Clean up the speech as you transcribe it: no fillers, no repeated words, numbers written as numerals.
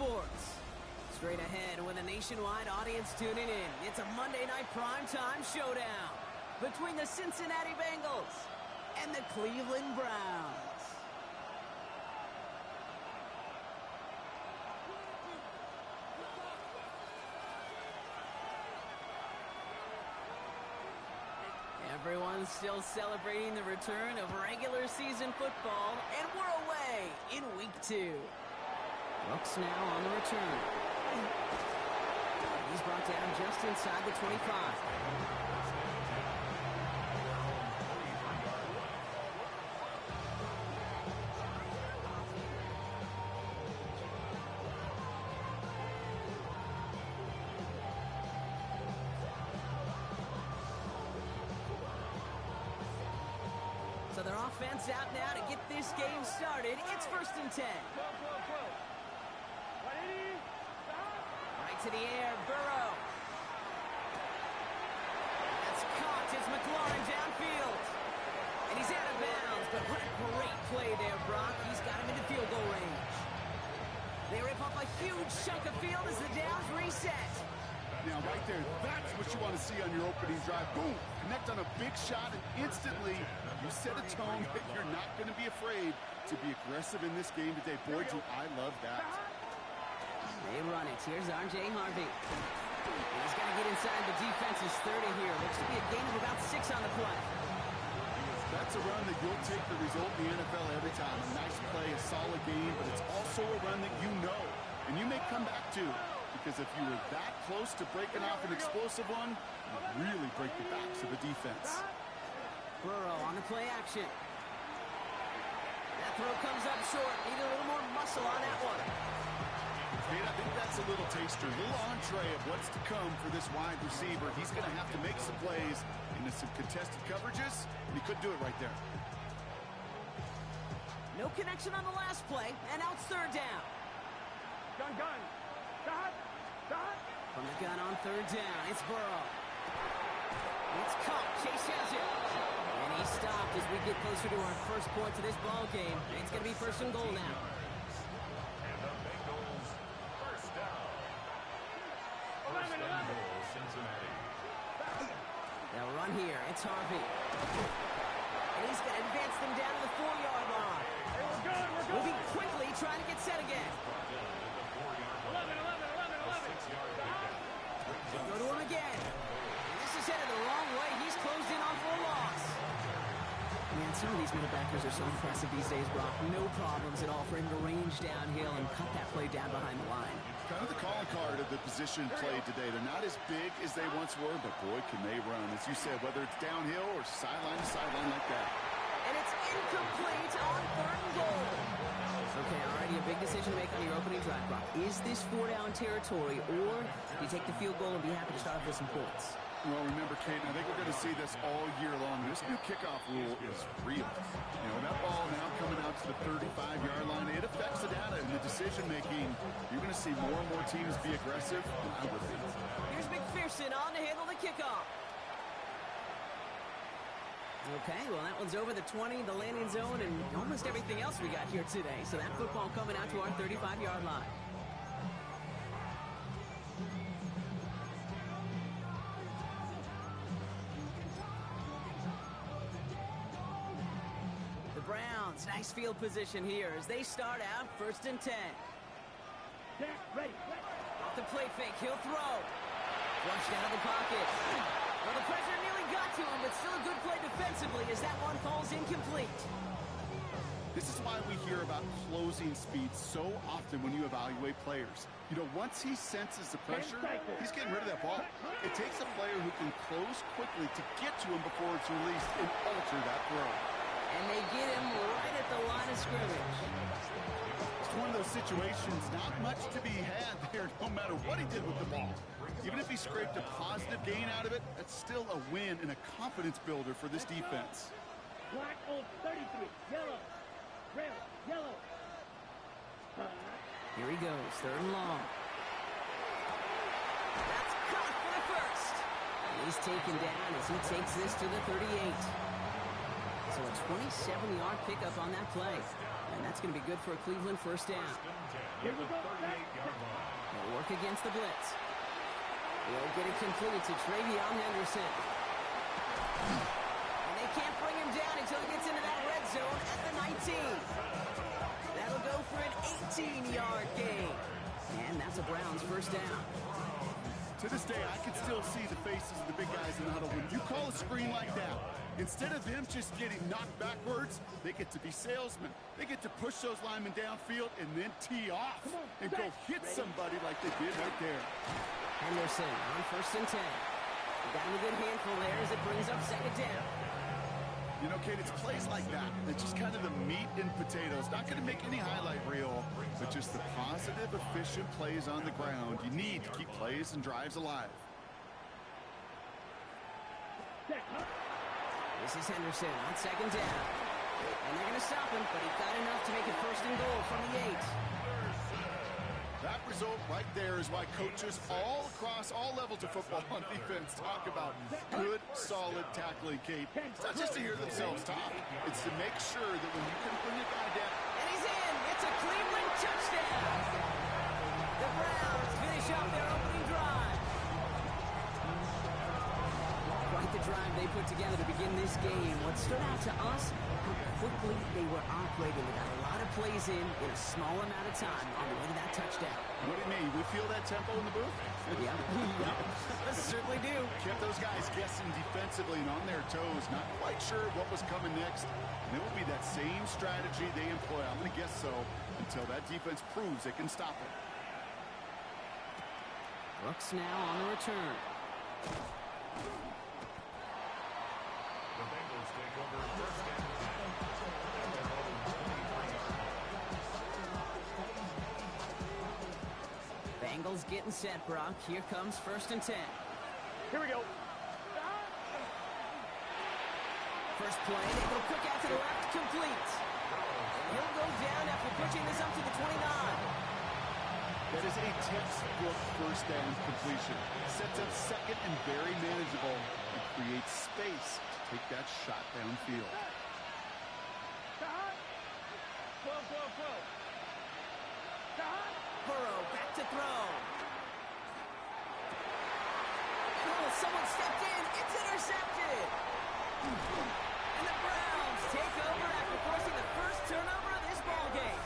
sports. Straight ahead with a nationwide audience tuning in, it's a Monday night primetime showdown between the Cincinnati Bengals and the Cleveland Browns. Everyone's still celebrating the return of regular season football, and we're away in week 2. Brooks now on the return. He's brought down just inside the 25. So their offense out now to get this game started. It's 1st and 10. Right to the air, Burrow. That's caught. It's McLaurin downfield. And he's out of bounds, but what a great play there, Brock. He's got him into field goal range. They rip off a huge chunk of field as the downs reset. Now, right there, that's what you want to see on your opening drive. Boom! Connect on a big shot, and instantly you set a tone that you're not going to be afraid to be aggressive in this game today. Boy, do I love that. They run it. Here's R.J. Harvey. He's got to get inside the defense's 30 here. Looks to be a gain of about 6 on the play. That's a run that you'll take the result in the NFL every time. A nice play, a solid game, but it's also a run that you know, and you may come back to. Because if you were that close to breaking off an explosive one, you'd really break the backs of the defense. Burrow on the play action. That throw comes up short. Needed a little more muscle on that one. Kate, I think that's a little taster, a little entree of what's to come for this wide receiver. He's going to have to make some plays into some contested coverages, and he couldn't do it right there. No connection on the last play, and now it's 3rd down. Gun. Shot. From the gun on 3rd down, it's Burrow. It's caught. Chase has it. And he stopped as we get closer to our first point to this ball game. It's going to be 1st and goal now. And the Bengals, 1st down. 1st and goal, Cincinnati. They'll run here. It's Harvey. And he's going to advance them down to the 4-yard line. Hey, we're good. Moving quickly, trying to get set again. 11. Go to him again. And this is headed the wrong way. He's closed in on for a loss. Man, some of these middle backers are so impressive these days, Brock. No problems at all for him to range downhill and cut that play down behind the line. Kind of the calling card of the position played today. They're not as big as they once were, but boy, can they run. As you said, whether it's downhill or sideline to sideline like that. And it's incomplete on 3rd and goal. Okay, already a big decision to make on your opening drive, Brock. Is this 4-down territory, or do you take the field goal and be happy to start off with some points? Well, remember, Kate, I think we're going to see this all year long. This new kickoff rule is real. You know, that ball now coming out to the 35-yard line, it affects the data and the decision-making. You're going to see more and more teams be aggressive, and I would be. Here's McPherson on to handle the kickoff. Okay, well, that one's over the 20, the landing zone, and almost everything else we got here today. So that football coming out to our 35-yard line. The Browns, nice field position here as they start out 1st and 10. Ready. Off the play fake, he'll throw. Flushed out of the pocket. Well, the pressure nearly got to him, but still a good play defensively as that one falls incomplete. This is why we hear about closing speed so often when you evaluate players. You know, once he senses the pressure, he's getting rid of that ball. It takes a player who can close quickly to get to him before it's released and alter that throw. And they get him right at the line of scrimmage. It's one of those situations, not much to be had there, no matter what he did with the ball. Even if he scraped a positive gain out of it, that's still a win and a confidence builder for this defense. Black on 33. Yellow. Red. Yellow. Here he goes. 3rd and long. That's caught for the 1st. He's taken down as he takes this to the 38. So a 27-yard pickup on that play. And that's going to be good for a Cleveland 1st down. Here we go. work against the blitz. They'll get it complete to Travion Henderson. And they can't bring him down until he gets into that red zone at the 19. That'll go for an 18-yard gain. And that's a Browns first down. To this day, I can still see the faces of the big guys in the huddle. When you call a screen like that, instead of them just getting knocked backwards, they get to be salesmen. They get to push those linemen downfield and then tee off and go hit somebody like they did right there. Henderson on 1st and 10. Got him a good handful there as it brings up 2nd down. You know, Kate, it's plays like that. It's just kind of the meat and potatoes. Not going to make any highlight reel, but just the positive, efficient plays on the ground. You need to keep plays and drives alive. This is Henderson on 2nd down. And they're going to stop him, but he got enough to make it 1st and goal from the 8. That result right there is why coaches all across all levels of football on defense talk about good, solid tackling, Kate. It's not just to hear themselves talk. It's to make sure that when you can bring a guy down. And he's in. It's a Cleveland touchdown. The Browns finish off their opening drive. Quite the drive they put together to begin this game. What stood out to us, how quickly they were operating. They got a lot of plays in a small amount of time on the way to that touchdown. What do you mean? We feel that tempo in the booth? Yeah, yeah. Certainly do. Kept those guys guessing defensively and on their toes, not quite sure what was coming next. And it will be that same strategy they employ. I'm going to guess so until that defense proves they can stop it. Brooks now on the return. The Bengals take over 1st and 10. Bengals getting set, Brock. Here comes 1st and 10. Here we go. First play, they go quick out to the left, complete. He'll go down after pushing this up to the 29. That is a textbook 1st down completion. Sets up 2nd and very manageable and creates space to take that shot downfield. Burrow back to throw. Oh, someone stepped in. It's intercepted. And the Browns take over after forcing the first turnover of this ball game.